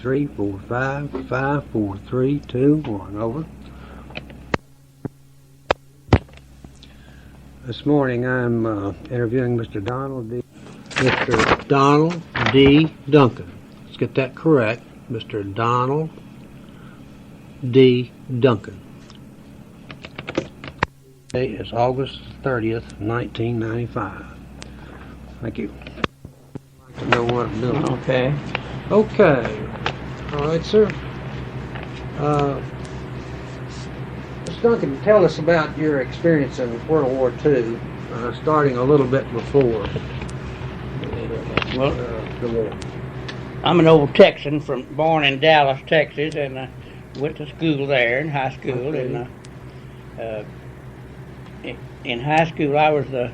937-345-5432. Over. This morning I'm interviewing Mr. Donald D. Duncan. Let's get that correct. Mr. Donald D. Duncan. Today is August 30th, 1995. Thank you. I'd like to know what I'm doing. Okay. Okay. All right, sir. Mr. Duncan, tell us about your experience in World War II, starting a little bit before the war. I'm an old Texan, born in Dallas, Texas, and went to school there in high school. Okay. And in high school, I was the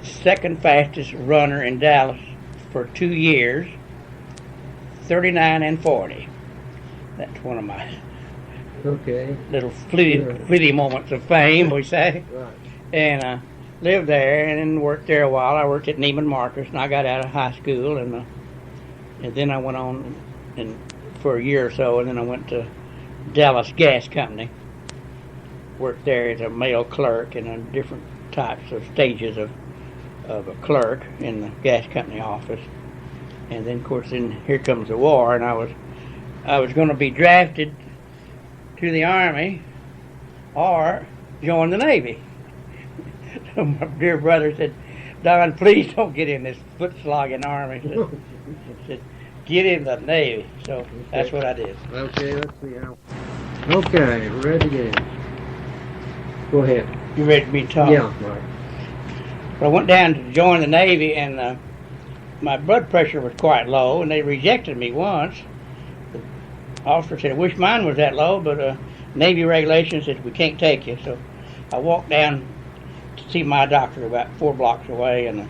second fastest runner in Dallas for 2 years, 39 and 40. That's one of my little fleeting moments of fame, we say. Right. And lived there and then worked there a while. I worked at Neiman Marcus, and I got out of high school, and then I went on for a year or so, and then I went to Dallas Gas Company. Worked there as a mail clerk in different types of stages of a clerk in the gas company office. And then, of course, here comes the war, and I was going to be drafted to the Army or join the Navy. So my dear brother said, "Don, please don't get in this foot-slogging Army." He said, "Get in the Navy." So that's what I did. Okay, let's see how. Okay, ready to go. Go ahead. You ready for me to talk? Yeah, right. I went down to join the Navy, and my blood pressure was quite low, and they rejected me once. The officer said, "I wish mine was that low, but Navy regulations said we can't take you." So I walked down to see my doctor about 4 blocks away, and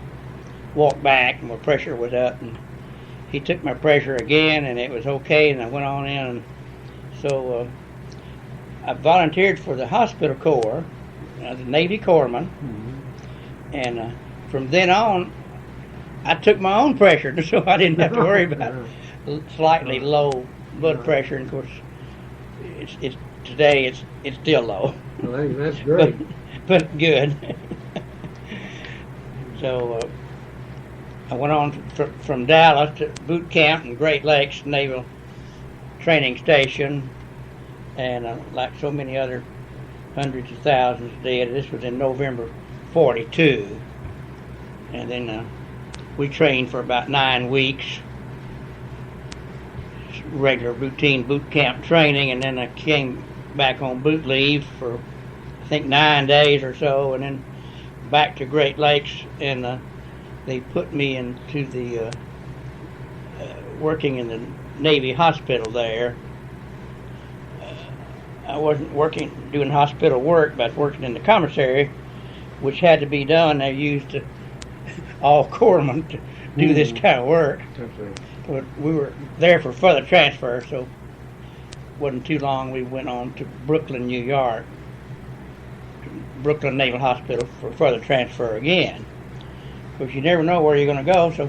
walked back, and my pressure was up, and he took my pressure again, and it was okay, and I went on in. And so I volunteered for the Hospital Corps, as a Navy corpsman, and from then on, I took my own pressure, so I didn't have to worry about slightly low blood pressure. And of course, today it's still low. Well, that's great. but good. So I went on from Dallas to boot camp in Great Lakes Naval Training Station, and like so many other hundreds of thousands did, this was in November 42. And then we trained for about 9 weeks, regular routine boot camp training, and then I came back on boot leave for I think 9 days or so, and then back to Great Lakes, and they put me into the working in the Navy hospital there. I wasn't doing hospital work, but I was working in the commissary, which had to be done. They used all corpsmen to do this kind of work. But we were there for further transfer, so it wasn't too long. We went on to Brooklyn, New York, to Brooklyn Naval Hospital for further transfer again. Because you never know where you're going to go. So,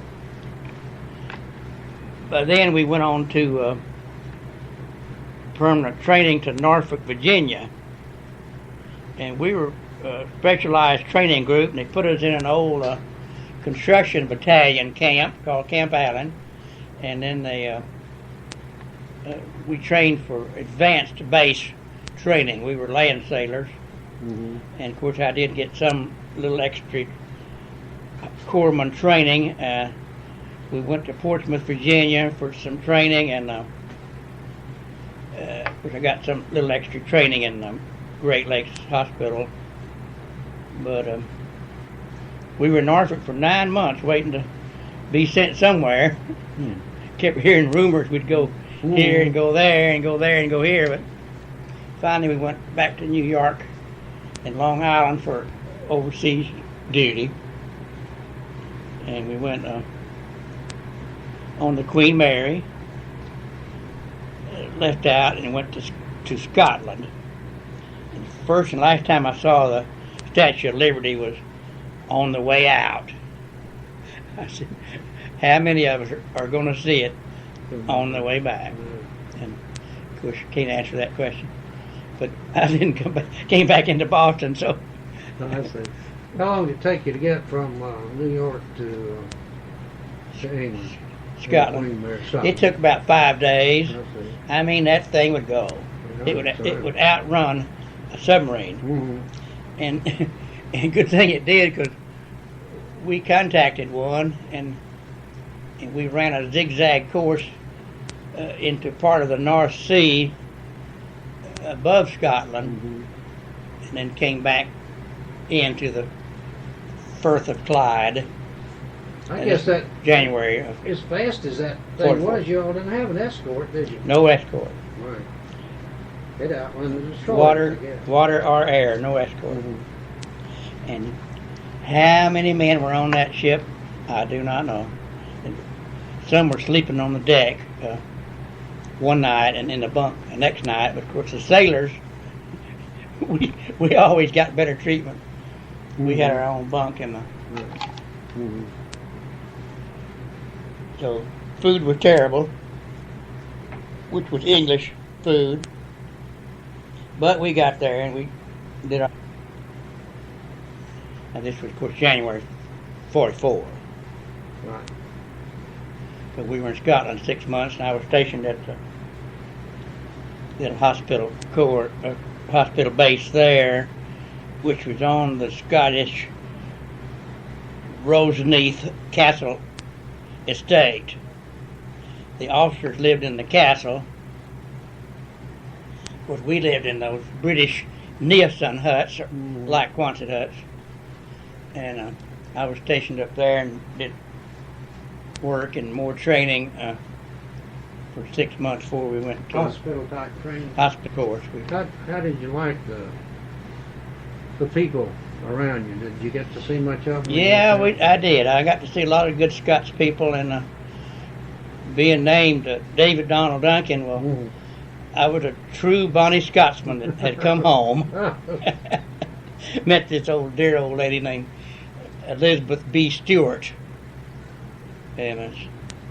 but then we went on to permanent training to Norfolk, Virginia, and we were a specialized training group, and they put us in an old construction battalion camp called Camp Allen, and then we trained for advanced base training. We were land sailors, and of course I did get some little extra corpsman training. We went to Portsmouth, Virginia for some training, and of course I got some little extra training in Great Lakes Hospital. But we were in Norfolk for 9 months waiting to be sent somewhere. Kept hearing rumors we'd go here and go there and go there and go here, but finally we went back to New York and Long Island for overseas duty. And we went on the Queen Mary, left out and went to Scotland. And the first and last time I saw the Statue of Liberty was on the way out. I said, how many of us are going to see it on the way back. And of course, you can't answer that question. But I didn't came back into Boston, so. I see. How long did it take you to get from New York to England? Scotland. Scotland. It took about 5 days. I see. I mean, that thing would go. Yeah, It would outrun a submarine. Mm-hmm. And good thing it did, because we contacted one and we ran a zigzag course into part of the North Sea above Scotland, and then came back into the Firth of Clyde. I guess that January of as fast as that thing was, you all didn't have an escort, did you? no escort. Right. It outrun the destroyer, I guess. Water or air, no escort. And how many men were on that ship, I do not know. And some were sleeping on the deck one night and in the bunk the next night. But of course, the sailors, we always got better treatment. We had our own bunk in the. So food was terrible, which was English food. But we got there and we did our. And this was, of course, January 44. Right. But we were in Scotland 6 months, and I was stationed at the Naval Hospital Corps, hospital base there, which was on the Scottish Roseneath Castle estate. The officers lived in the castle. Of course, we lived in those British Neosun huts, like Quonset huts. And I was stationed up there and did work and more training for 6 months before we went to Hospital type training. hospital course. How did you like the people around you? Did you get to see much of them? Yeah, I did. I got to see a lot of good Scots people, and being named David Donald Duncan, well, I was a true bonny Scotsman that had come home. Met this dear old lady named Elizabeth B. Stewart, and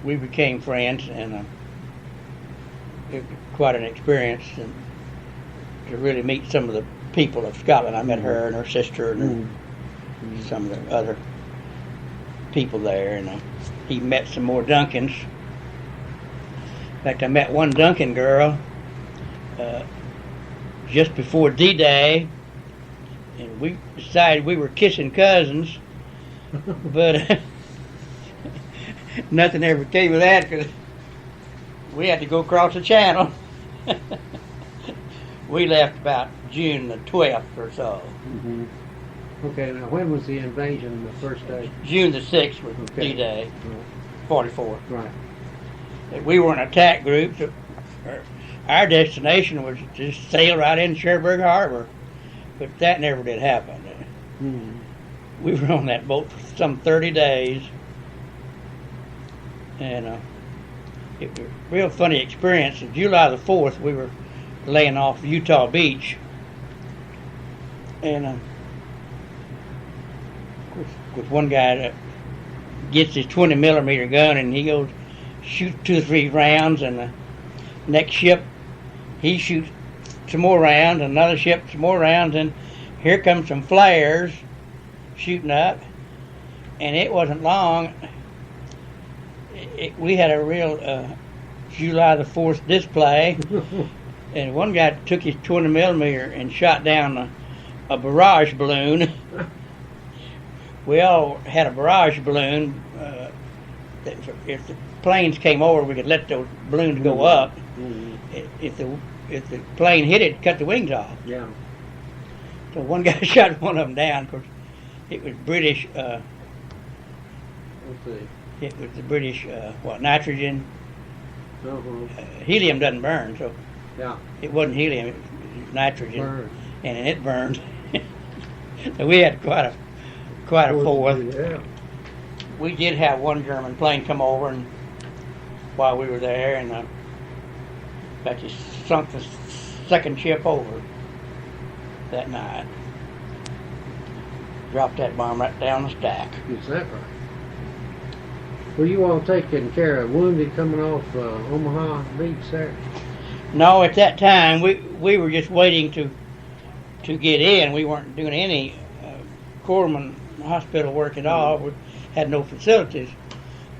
we became friends, and it was quite an experience and to really meet some of the people of Scotland. I met her and her sister and some of the other people there, and he met some more Duncans. In fact, I met one Duncan girl just before D-Day, and we decided we were kissing cousins, but nothing ever came of that because we had to go across the channel. We left about June the 12th or so. Okay, now when was the invasion, the first day? June the 6th was D-Day, 44. Right. We were an attack group. So our destination was to just sail right into Cherbourg Harbor, but that never did happen. We were on that boat for some 30 days, and it was a real funny experience. On July the 4th, we were laying off Utah Beach, and with one guy that gets his 20 millimeter gun and he goes shoot 2 or 3 rounds, and the next ship he shoots some more rounds, another ship some more rounds, and here comes some flares shooting up, and it wasn't long. We had a real July the 4th display, and one guy took his 20 millimeter and shot down a barrage balloon. We all had a barrage balloon. That if the planes came over, we could let those balloons go up. If the plane hit it, cut the wings off. Yeah. So one guy shot one of them down. Of course, it was British. Let's see. It was the British nitrogen. Helium doesn't burn, so Yeah. it wasn't helium. It was nitrogen, Burn. and it burned. So we had quite a fourth. Yeah. We did have one German plane come over, and while we were there, and in fact, he sunk the second ship over that night. Dropped that bomb right down the stack. Is that right? Were you all taking care of wounded coming off Omaha Beach there? No, at that time we were just waiting to get in. We weren't doing any corpsman hospital work at all. We had no facilities.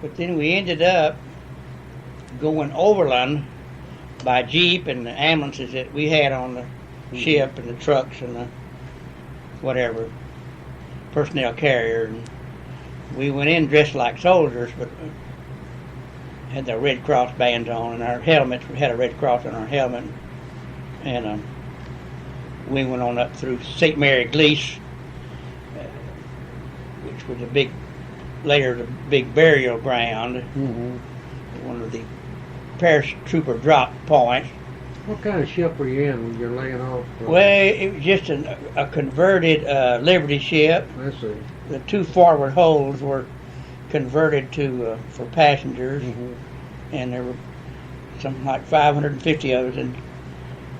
But then we ended up going overland by jeep and the ambulances that we had on the ship and the trucks and the whatever personnel carrier. And we went in dressed like soldiers, but had the Red Cross bands on, and our helmets, we had a Red Cross on our helmet. And we went on up through St. Mary Glease, which was later the big burial ground, one of the paratrooper drop points. What kind of ship were you in when you're laying off? Well, it was just a converted Liberty ship. I see. The two forward holds were converted to for passengers, and there were something like 550 of us in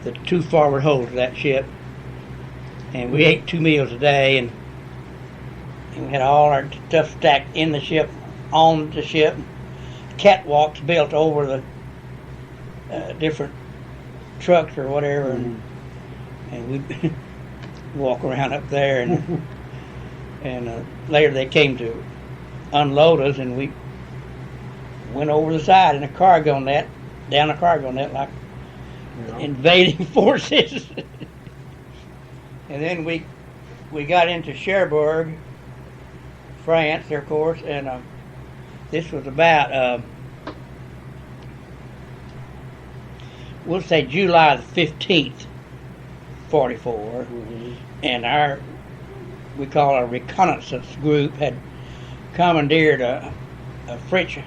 the two forward holds of that ship. And we ate 2 meals a day, and we had all our stuff stacked in the ship, on the ship. Catwalks built over the different trucks or whatever, and we'd walk around up there, and later they came to unload us, and we went over the side in a cargo net, down a cargo net like invading forces. And then we got into Cherbourg, France, of course, and this was about we'll say July the 15th, 44, and we call our reconnaissance group had commandeered a French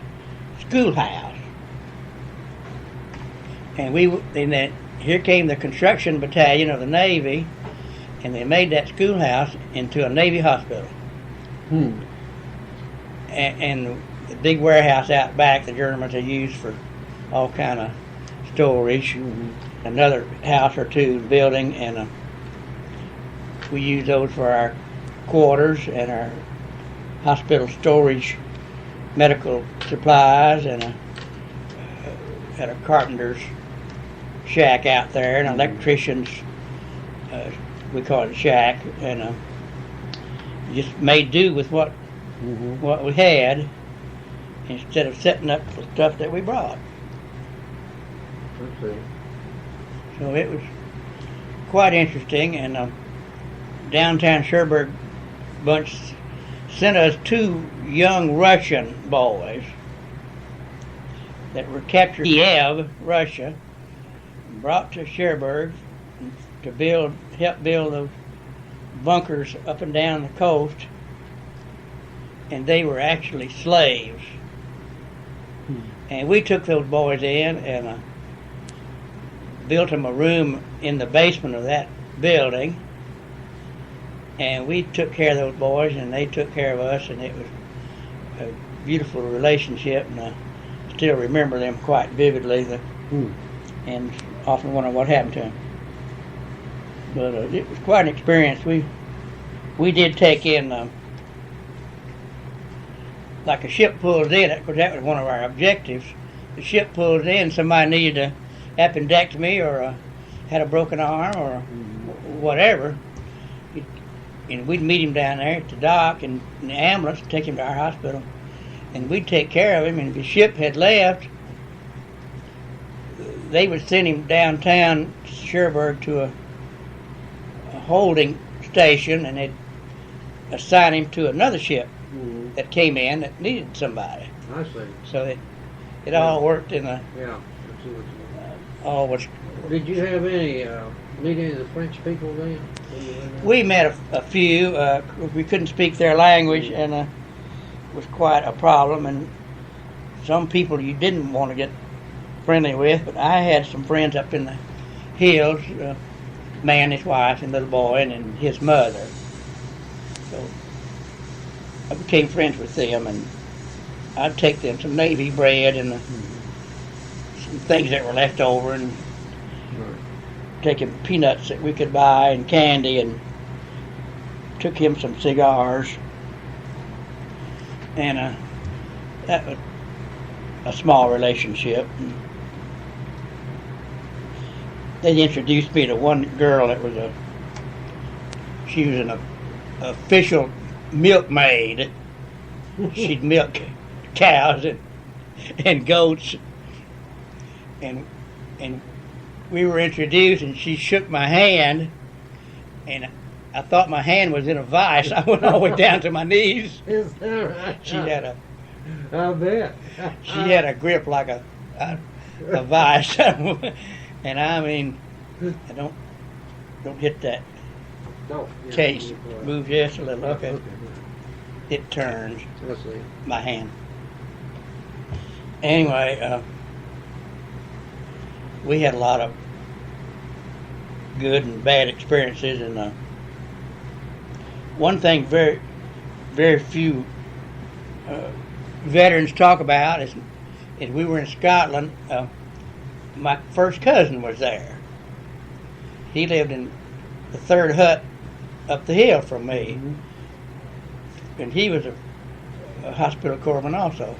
schoolhouse, and then here came the construction battalion of the Navy, and they made that schoolhouse into a Navy hospital. And the big warehouse out back the Germans had used for all kind of storage, another house or two building, and we used those for our quarters and our hospital storage, medical supplies, and had a carpenter's shack out there, an electrician's, we call it a shack, and just made do with what we had instead of setting up the stuff that we brought. Let's see. So it was quite interesting, and downtown Cherbourg bunch sent us 2 young Russian boys that were captured in Kiev, Russia, and brought to Cherbourg to help build those bunkers up and down the coast, and they were actually slaves. And we took those boys in and built them a room in the basement of that building, and we took care of those boys, and they took care of us, and it was a beautiful relationship, and I still remember them quite vividly, and often wonder what happened to them. But it was quite an experience. We did take in, like a ship pulls in, because that was one of our objectives. The ship pulls in, somebody needed a appendectomy or had a broken arm or whatever, and we'd meet him down there at the dock in the ambulance, take him to our hospital, and we'd take care of him. And if the ship had left, they would send him downtown Cherbourg to a holding station, and they'd assign him to another ship that came in that needed somebody. I see. So it all worked in a all was. Did you have meet any of the French people then? We met a few. We couldn't speak their language, and it was quite a problem. And some people you didn't want to get friendly with, but I had some friends up in the hills, man, his wife, and little boy, and his mother. So I became friends with them, and I'd take them some Navy bread and some things that were left over, and take him peanuts that we could buy and candy, and took him some cigars. And that was a small relationship. They introduced me to one girl that was she was an official milkmaid. She'd milk cows and goats, and we were introduced, and she shook my hand, and I thought my hand was in a vice. I went all the way down to my knees. Is that right? She had I bet. a grip like a vice, and I mean, I don't hit that No. case. Move just a little. Okay, it turns Let's see. my hand. Anyway, we had a lot of good and bad experiences, and one thing very, very few veterans talk about is we were in Scotland. My first cousin was there. He lived in the third hut up the hill from me, and he was a hospital corpsman also.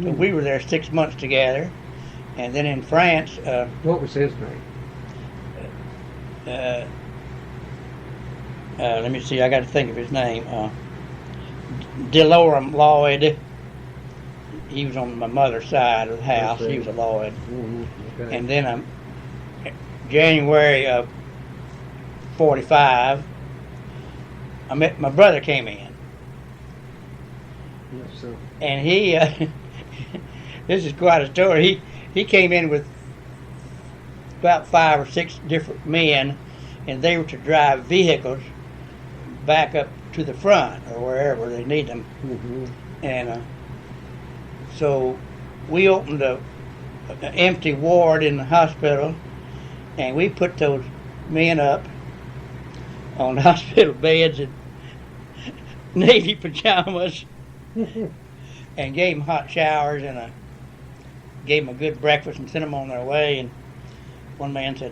So we were there 6 months together, and then in France. What was his name? Let me see. I got to think of his name. Delorme Lloyd. He was on my mother's side of the house. He was a Lloyd. Okay. And then January of '45, my brother came in, Yes, sir. and he. This is quite a story. He came in with about 5 or 6 different men, and they were to drive vehicles back up to the front or wherever they need them. And so we opened an empty ward in the hospital, and we put those men up on hospital beds in navy pajamas and gave them hot showers and gave them a good breakfast and sent them on their way. And one man said,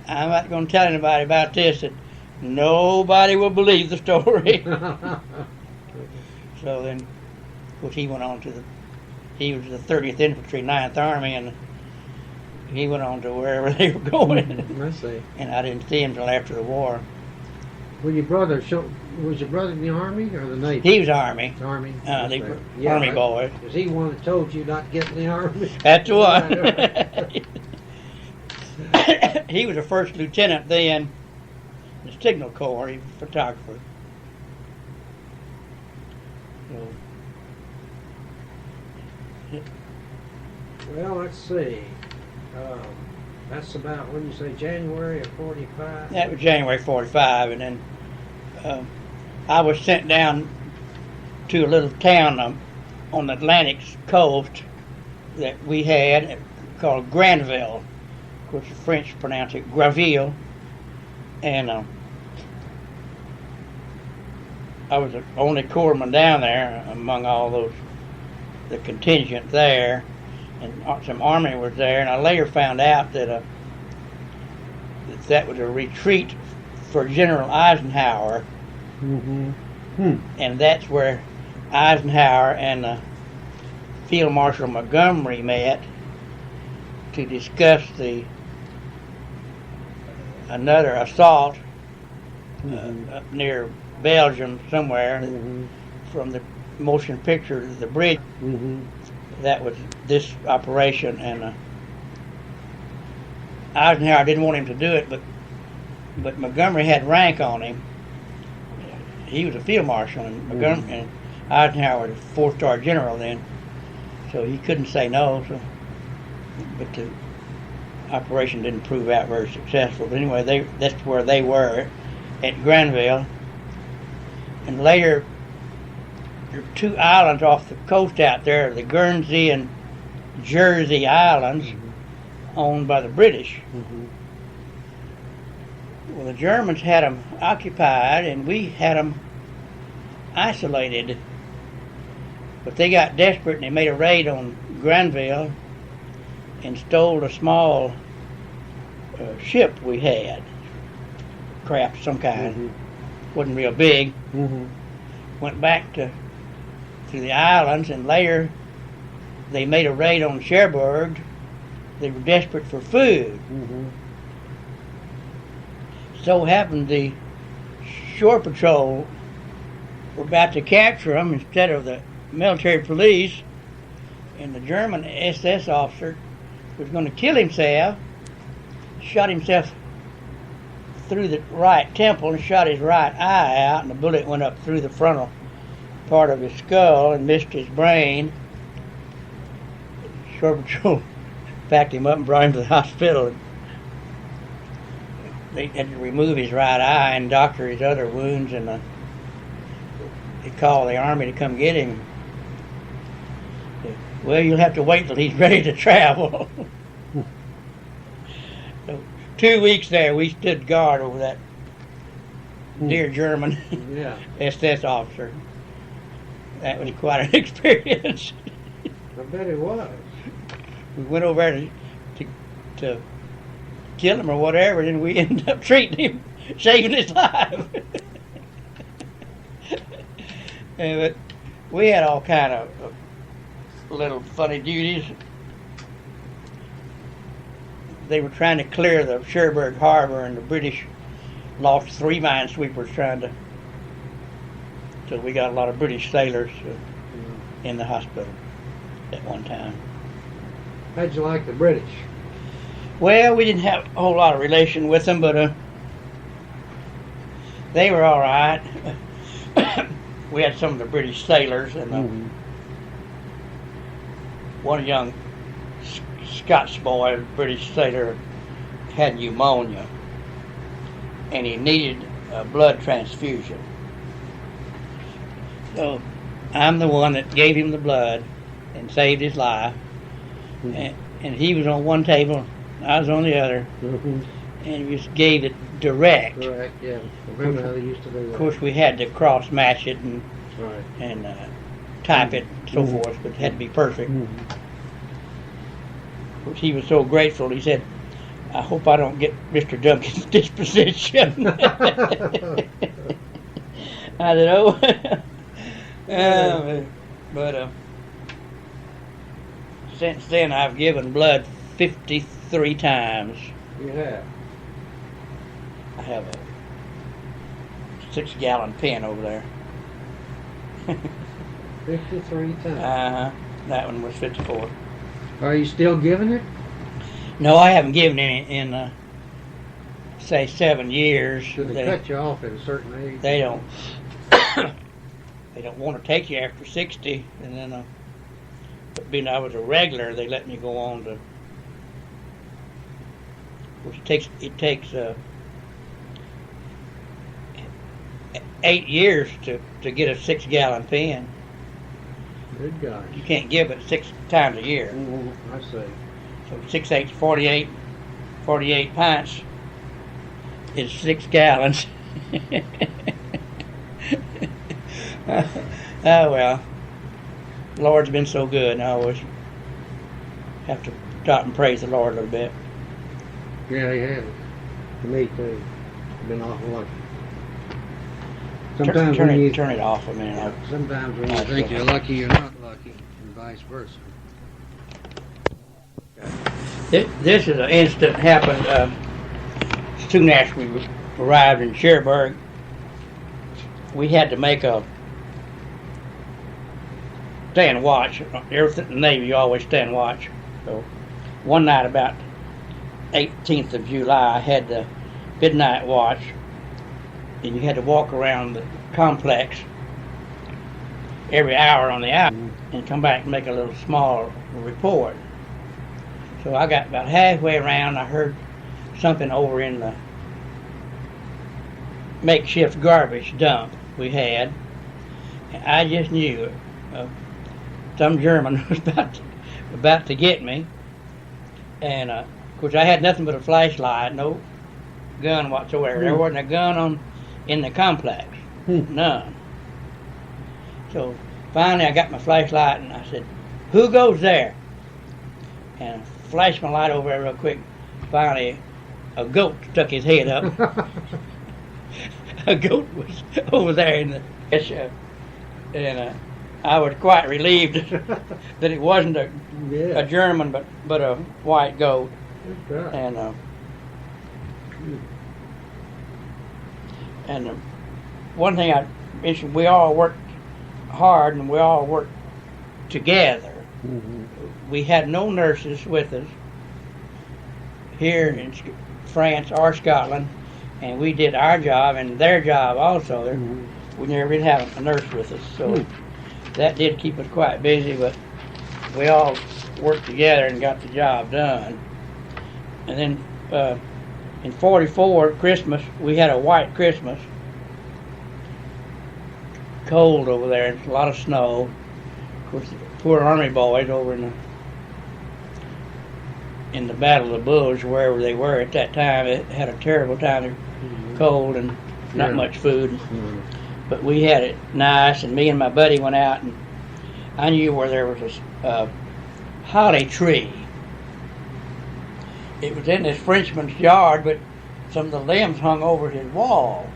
"I'm not going to tell anybody about this, and nobody will believe the story." So then, of course, he went on he was the 30th Infantry, 9th Army, and he went on to wherever they were going. I see. And I didn't see him until after the war. Was your brother in the Army or the Navy? He was Army. Army. They Okay. were Army boys. Was he one that told you not to get in the Army? That's the one. He was a first lieutenant then, in the Signal Corps. He was a photographer. So, Well, let's see. That's about, when you say January of 45? that was January '45, and then I was sent down to a little town on the Atlantic coast that we had called Granville. Of course, the French pronounce it Graville. And I was the only corpsman down there among all the contingent there. And some Army was there, and I later found out that that was a retreat for General Eisenhower. And that's where Eisenhower and Field Marshal Montgomery met to discuss another assault up near Belgium somewhere from the motion picture The Bridge. That was this operation, and Eisenhower didn't want him to do it, but Montgomery had rank on him. He was a field marshal, and Montgomery and Eisenhower was a 4-star general then, so he couldn't say no. So, but the operation didn't prove out very successful. But anyway, that's where they were at Granville, and later. There are 2 islands off the coast out there, the Guernsey and Jersey Islands, owned by the British. Well, the Germans had them occupied, and we had them isolated. But they got desperate, and they made a raid on Granville and stole a small ship we had, craft of some kind. Wasn't real big. Went back to the islands, and later they made a raid on Cherbourg. They were desperate for food. Mm-hmm. So happened the shore patrol were about to capture them instead of the military police, and the German SS officer was going to kill himself, shot himself through the right temple and shot his right eye out, and the bullet went up through the frontal part of his skull and missed his brain. Shore patrol packed him up and brought him to the hospital. They had to remove his right eye and doctor his other wounds, and they called the army to come get him. Well, you'll have to wait till he's ready to travel. So 2 weeks there, we stood guard over that dear German Yeah. SS officer. That was quite an experience. I bet it was. We went over there to kill him or whatever, and then we ended up treating him, saving his life. But we had all kind of little funny duties. They were trying to clear the Cherbourg Harbor, and the British lost 3 minesweepers trying to. So we got a lot of British sailors in the hospital at one time. How'd you like the British? Well, we didn't have a whole lot of relation with them, but they were all right. We had some of the British sailors, and one young Scotch boy, a British sailor, had pneumonia, and he needed a blood transfusion. So I'm the one that gave him the blood and saved his life. And he was on one table, I was on the other, and we just gave it direct. Correct, yeah. I remember how they used to do that. Of course, we had to cross match it and type it and so forth, but it had to be perfect. Of course, he was so grateful. He said, "I hope I don't get Mr. Duncan's disposition." I said, "Oh." But since then, I've given blood 53 times. You have? I have a 6-gallon pen over there. 53 times. That one was 54. Are you still giving it? No, I haven't given any in, say, 7 years. Should they cut you off at a certain age? They don't. They don't want to take you after 60, and then, but being I was a regular, they let me go on to. Of course, it takes 8 years to get a 6-gallon pen. Good gosh. You can't give it 6 times a year. I see. So 6 8's 48 pints is 6 gallons. Oh well, Lord's been so good, and I always have to stop and praise the Lord a little bit. Yeah, he has. Me too. Been awful lucky. Sometimes Turn when you it off a minute. sometimes when you think you're lucky, you're not lucky, and vice versa. This is an incident happened soon after we arrived in Cherbourg. We had to make a stand watch. Everything in the Navy, you always stand watch. So one night about 18th of July, I had the midnight watch, and you had to walk around the complex every hour on the hour and come back and make a little small report. So I got about halfway around, I heard something over in the makeshift garbage dump we had, and I just knew some German was about to get me. And of course I had nothing but a flashlight, no gun whatsoever. There wasn't a gun in the complex, none. So finally I got my flashlight and I said, "Who goes there?" And I flashed my light over there real quick. Finally a goat stuck his head up. A goat was over there in the and I was quite relieved that it wasn't a Yeah. German, but a white goat. That's right. And one thing I mentioned, we all worked hard and we all worked together. Mm-hmm. We had no nurses with us here in France or Scotland, and we did our job and their job also. Mm-hmm. We never did have a nurse with us, so that did keep us quite busy, but we all worked together and got the job done. And then in '44, Christmas, we had a white Christmas. Cold over there, a lot of snow. Of course, the poor army boys over in the Battle of the Bulge, wherever they were at that time, it had a terrible time. They were cold and not much food. Mm-hmm. But we had it nice, and me and my buddy went out, and I knew where there was a holly tree. It was in this Frenchman's yard, but some of the limbs hung over his wall.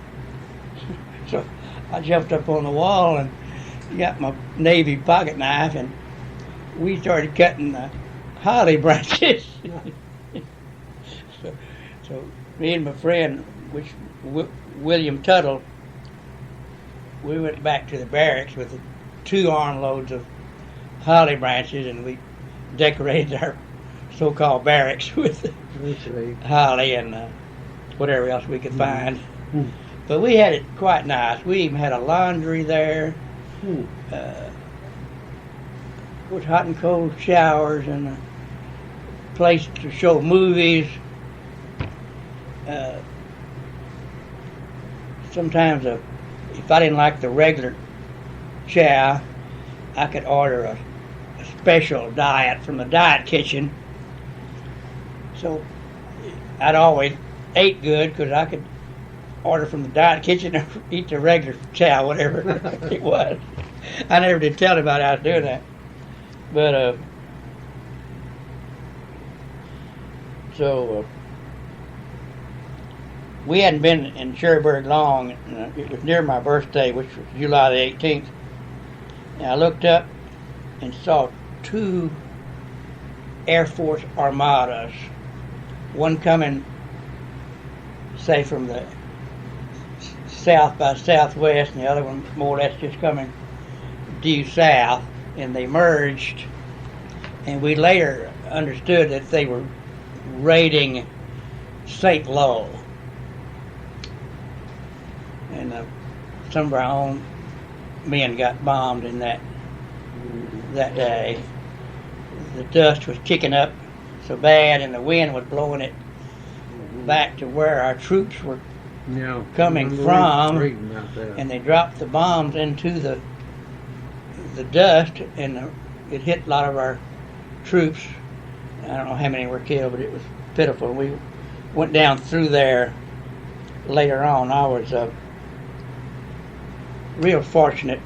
So I jumped up on the wall and got my Navy pocket knife, and we started cutting the holly branches. so me and my friend, William Tuttle, we went back to the barracks with 2 armloads of holly branches, and we decorated our so-called barracks with holly and whatever else we could find. Mm-hmm. But we had it quite nice. We even had a laundry there, with hot and cold showers, and a place to show movies. Sometimes if I didn't like the regular chow, I could order a special diet from the diet kitchen. So I'd always ate good because I could order from the diet kitchen and eat the regular chow, whatever it was. I never did tell anybody I was doing that. But we hadn't been in Cherbourg long. It was near my birthday, which was July the 18th. And I looked up and saw 2 Air Force armadas. One coming, say, from the south by southwest, and the other one more or less just coming due south. And they merged. And we later understood that they were raiding St. Lo. And some of our own men got bombed in that day. The dust was kicking up so bad, and the wind was blowing it back to where our troops were coming from, and they dropped the bombs into the dust, and it hit a lot of our troops. I don't know how many were killed, but it was pitiful. We went down through there later on. I was real fortunate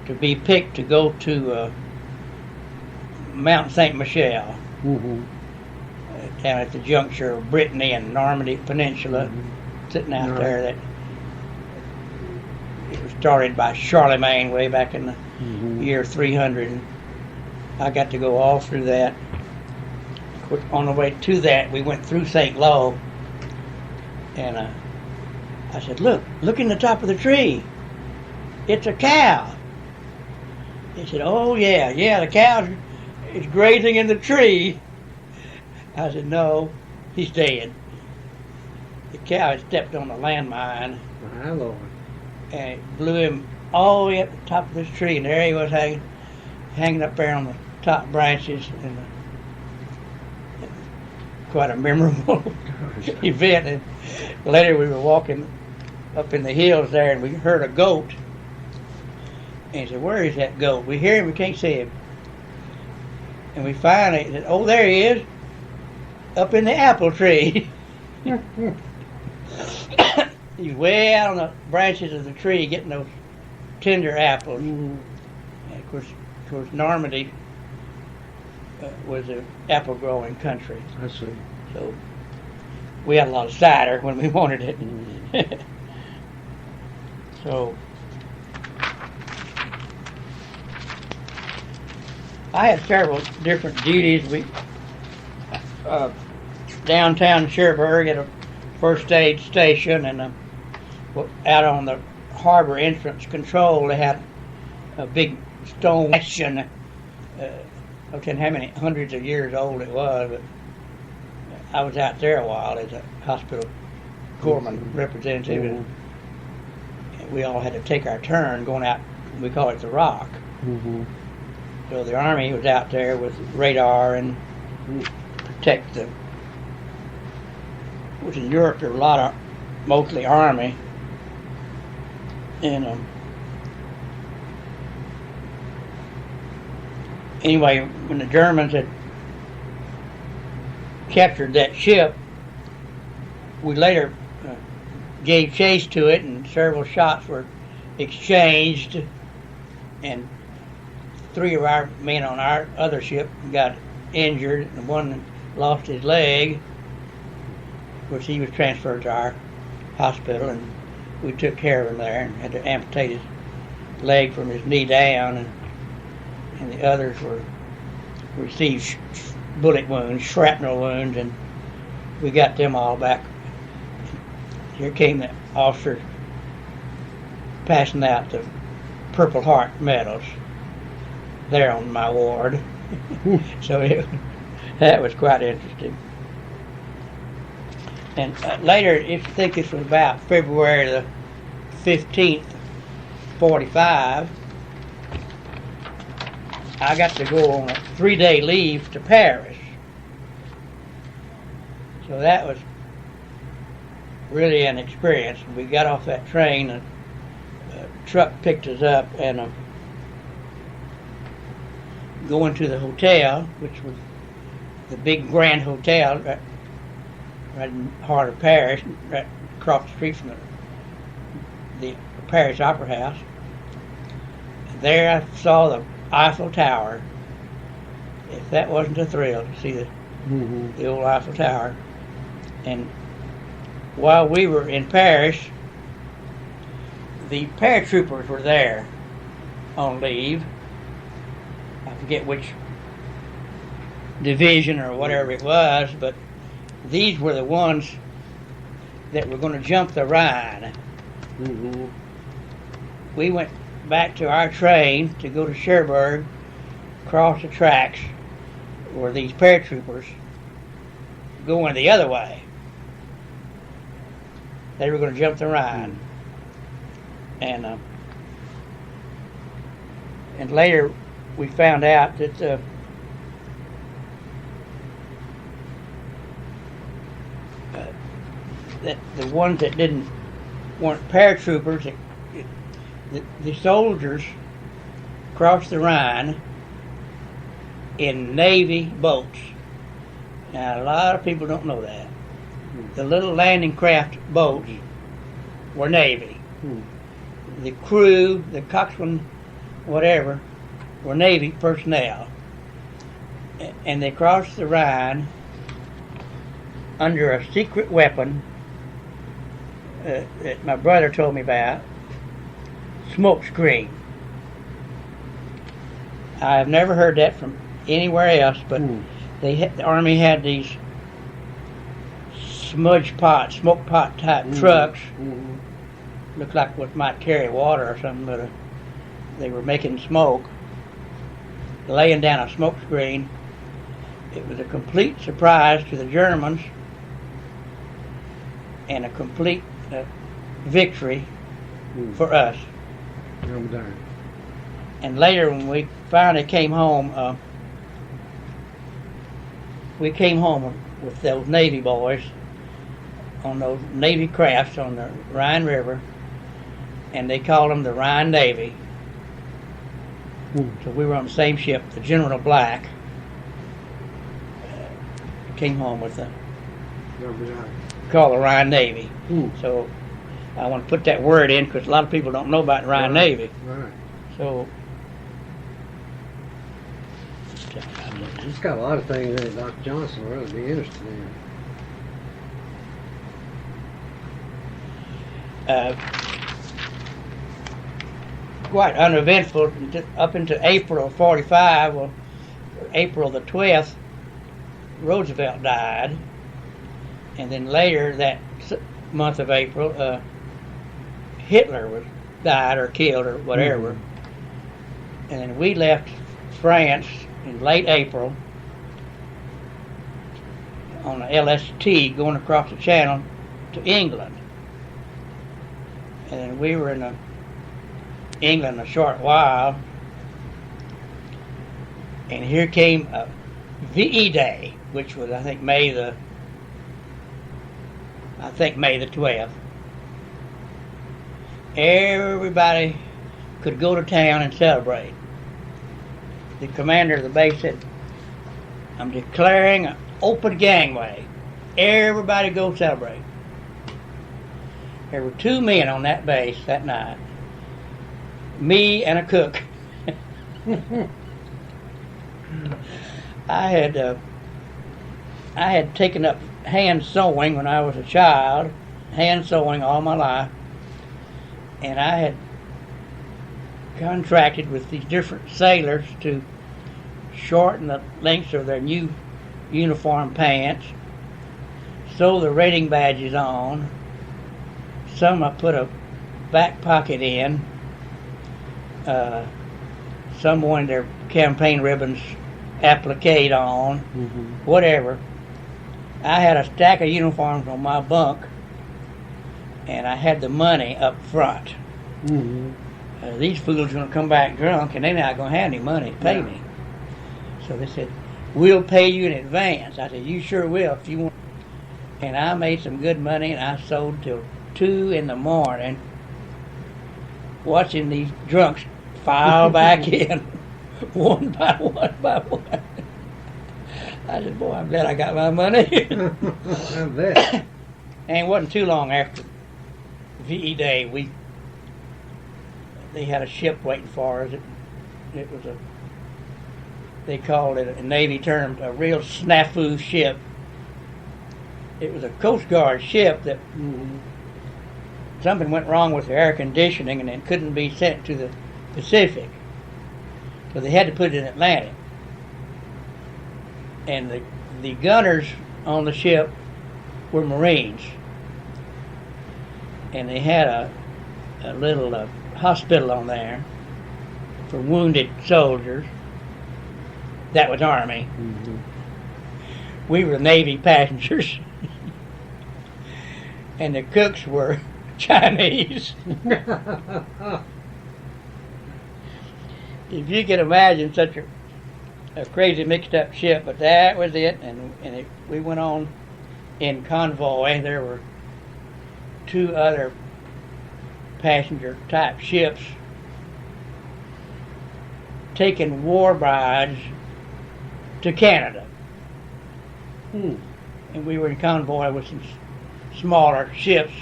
to be picked to go to Mount St. Michel, down at the juncture of Brittany and Normandy Peninsula, sitting out there. That it was started by Charlemagne way back in the year 300. And I got to go all through that. Of course, on the way to that, we went through St. Lo, and I said, look in the top of the tree. It's a cow. He said, oh yeah, the cow is grazing in the tree. I said, no, he's dead. The cow had stepped on a landmine. My Lord. And it blew him all the way up the top of this tree, and there he was hanging up there on the top branches. And quite a memorable event. And later we were walking up in the hills there, and we heard a goat. And he said, where is that goat? We hear him, we can't see him. And we finally said, oh, there he is, up in the apple tree. He's way out on the branches of the tree getting those tender apples. And of course, Normandy was an apple growing country. I see. So we had a lot of cider when we wanted it. So I had several different duties. We downtown Cherbourg at a first aid station, and out on the harbor entrance control, they had a big stone bastion. I don't know how many hundreds of years old it was, but I was out there a while as a hospital corpsman representative, and we all had to take our turn going out. We call it the Rock. So the Army was out there with radar and protect the. Which in Europe there were a lot of mostly Army, and anyway, when the Germans had captured that ship, we later gave chase to it, and several shots were exchanged, and 3 of our men on our other ship got injured, and one lost his leg, which he was transferred to our hospital, and we took care of him there and had to amputate his leg from his knee down, and the others received bullet wounds, shrapnel wounds, and we got them all back. Here came the officer passing out the Purple Heart medals there on my ward. So that was quite interesting. And later, I think this was about February the 15th, 45, I got to go on a 3-day leave to Paris. So that was really an experience. We got off that train, and a truck picked us up, and going to the hotel, which was the big Grand Hotel right in the heart of Paris, right across the street from the Paris Opera House. There I saw the Eiffel Tower. If that wasn't a thrill to see the old Eiffel Tower. And while we were in Paris, the paratroopers were there on leave. I forget which division or whatever it was, but these were the ones that were going to jump the Rhine. We went back to our train to go to Cherbourg, cross the tracks, were these paratroopers going the other way. They were going to jump the Rhine. And later we found out that that the ones that weren't paratroopers, the soldiers crossed the Rhine in Navy boats. Now, a lot of people don't know that. The little landing craft boats were Navy. The crew, the coxswain, whatever, were Navy personnel. And they crossed the Rhine under a secret weapon that my brother told me about, smoke screen. I've never heard that from anywhere else, but the Army had these smoke pot type trucks. Looked like what might carry water or something, but they were making smoke, laying down a smoke screen. It was a complete surprise to the Germans and a complete victory for us. And later, when we finally came home, we came home with those Navy boys on those Navy crafts on the Rhine River, and they called them the Rhine Navy. So we were on the same ship, the General Black. Came home with the called the Rhine Navy. So I want to put that word in because a lot of people don't know about the Rhine Navy. Right. So It's got a lot of things in it Dr. Johnson will really be interested in. Quite uneventful up into April of 45. Well, April the 12th, Roosevelt died, and then later that month of April, Hitler died or killed or whatever. And then we left France in late April on a LST going across the channel to England. And then we were in England a short while, and here came VE Day, which was I think May the 12th. Everybody could go to town and celebrate. The commander of the base said, "I'm declaring an open gangway. Everybody go celebrate." There were 2 men on that base that night. Me and a cook. I had taken up hand sewing when I was a child, hand sewing all my life, and I had contracted with these different sailors to shorten the lengths of their new uniform pants, sew the rating badges on. Some I put a back pocket in. Some wanted their campaign ribbons appliqued on, whatever. I had a stack of uniforms on my bunk, and I had the money up front. These fools are going to come back drunk, and they're not going to have any money to pay me. So they said, "We'll pay you in advance." I said, "You sure will if you want." And I made some good money, and I sold till 2 in the morning, watching these drunks file back in, one by one. I said, "Boy, I'm glad I got my money." I bet. And it wasn't too long after VE Day, they had a ship waiting for us. It was they called it in Navy terms a real snafu ship. It was a Coast Guard ship that something went wrong with the air conditioning and it couldn't be sent to the Pacific. So they had to put it in Atlantic. And the gunners on the ship were Marines. And they had a little hospital on there for wounded soldiers. That was Army. We were Navy passengers. And the cooks were Chinese. If you can imagine such a crazy mixed up ship, but that was it. And we went on in convoy. There were 2 other passenger type ships taking war brides to Canada. And we were in convoy with some smaller ships,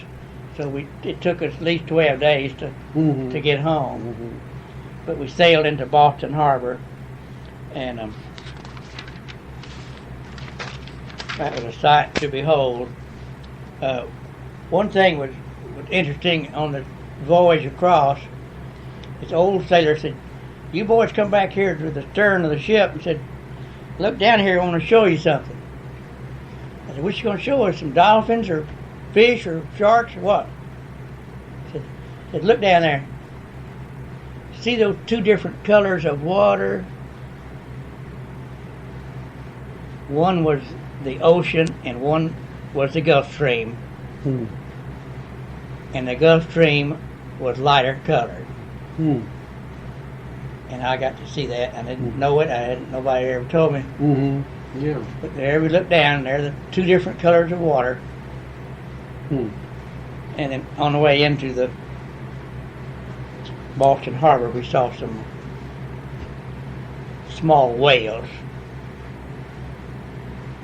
so it took us at least 12 days to get home. But we sailed into Boston Harbor, and that was a sight to behold. One thing was interesting on the voyage across. This old sailor said, "You boys come back here to the stern of the ship," and said, "Look down here, I want to show you something." I said, "What you going to show us, some dolphins or fish or sharks or what?" He said, "Look down there. See those 2 different colors of water? One was the ocean and one was the Gulf Stream. And the Gulf Stream was lighter colored." And I got to see that. I didn't know it. Nobody ever told me. Yeah. But there we looked down, there are the 2 different colors of water. And then on the way into the Boston Harbor, we saw some small whales.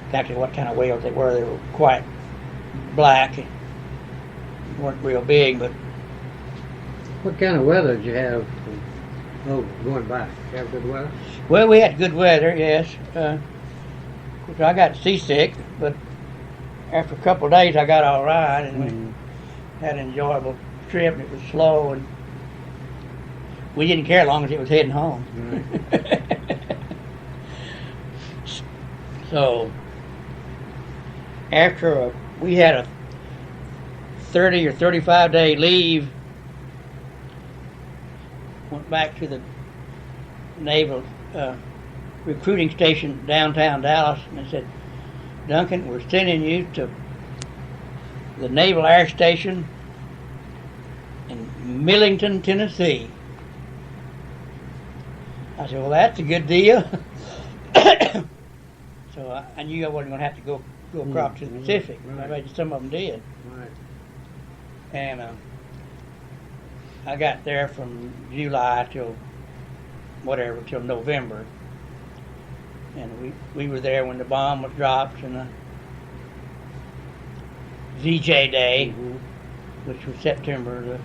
Exactly what kind of whales they were quite black. Weren't real big, but... What kind of weather did you have? Going back. You have good weather? Well, we had good weather, yes. Of course, I got seasick, but after a couple of days I got all right, and we had an enjoyable trip, and it was slow, and we didn't care as long as it was heading home. So after we had a 30 or 35 day leave, went back to the Naval recruiting station downtown Dallas, and they said, Duncan, we're sending you to the Naval Air Station in Millington, Tennessee. I said, well, that's a good deal. So I knew I wasn't going to have to go across to the Pacific. Right. Some of them did. Right. And I got there from July till November. And we were there when the bomb was dropped, and the VJ Day, which was September the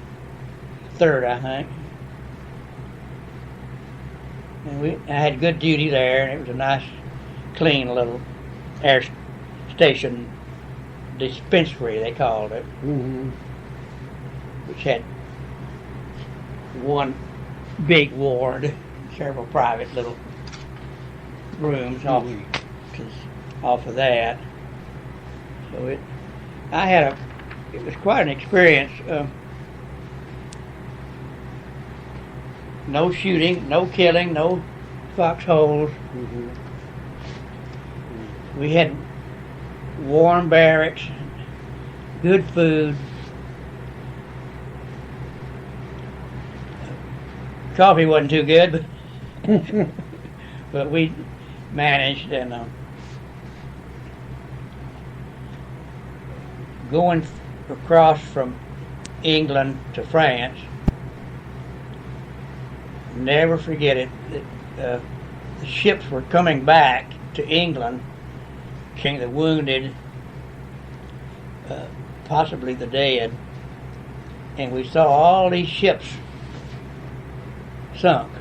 3rd, I think. And I had good duty there, and it was a nice, clean little air station dispensary, they called it, which had one big ward, several private little rooms off of that. So it was quite an experience. No shooting, no killing, no foxholes. We had warm barracks, good food. Coffee wasn't too good, but we managed. And going across from England to France, never forget it. The ships were coming back to England, carrying the wounded, possibly the dead, and we saw all these ships sunk.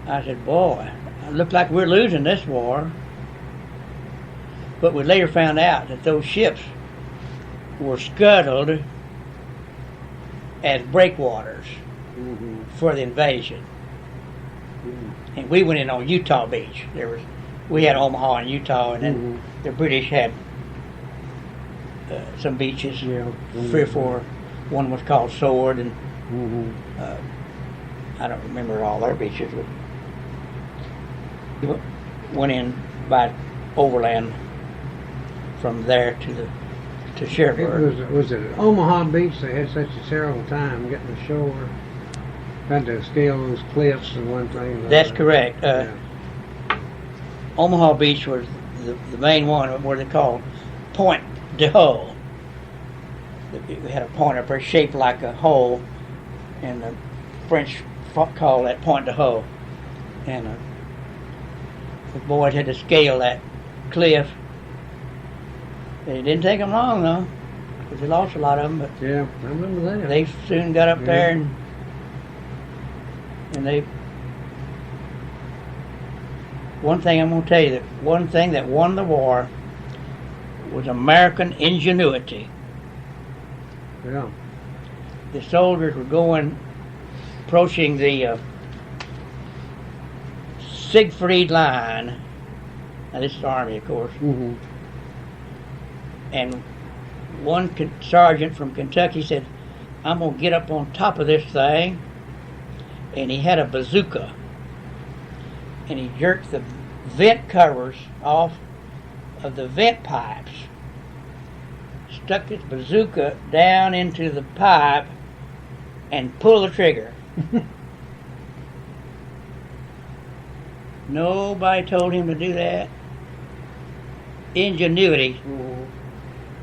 I said, boy, it looked like we're losing this war. But we later found out that those ships were scuttled as breakwaters for the invasion. And we went in on Utah Beach. We had Omaha and Utah, and then the British had some beaches, 3 or 4. One was called Sword, and I don't remember all their beaches, but went in by overland from there to Cherbourg. Was it at Omaha Beach? They had such a terrible time getting ashore. Had to scale those cliffs and one thing. That's correct. Omaha Beach was the main one, where they called Point de Hoe. We had a point up there shaped like a hole, and the French called that Point de Hoe. And the boys had to scale that cliff. It didn't take them long, though, because they lost a lot of them. But yeah, I remember that. They soon got up there, and they. One thing I'm going to tell you, that one thing that won the war was American ingenuity. Yeah. The soldiers were approaching the Siegfried Line. Now this is Army, of course. And one sergeant from Kentucky said, I'm going to get up on top of this thing. And he had a bazooka. And he jerked the vent covers off of the vent pipes. Stuck his bazooka down into the pipe and pulled the trigger. Nobody told him to do that. Ingenuity.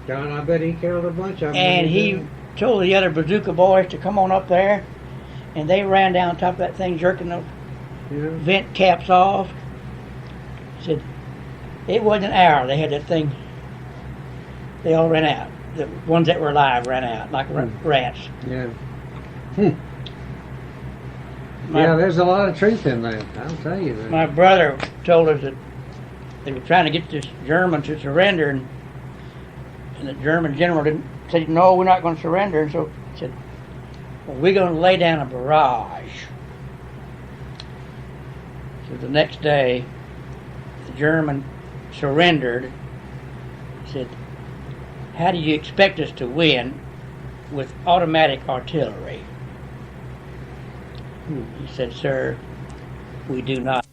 John, I bet he killed a bunch of them. And he told the other bazooka boys to come on up there, and they ran down top of that thing, jerking the vent caps off. Said it wasn't an hour. They had that thing. They all ran out. The ones that were alive ran out like rats. Yeah. Yeah, there's a lot of truth in that. I'll tell you that. My brother told us that they were trying to get this German to surrender, and the German general said, no, we're not going to surrender. And so he said, well, we're going to lay down a barrage. So the next day, the German surrendered, he said, "How do you expect us to win with automatic artillery?" He said, "Sir, we do not."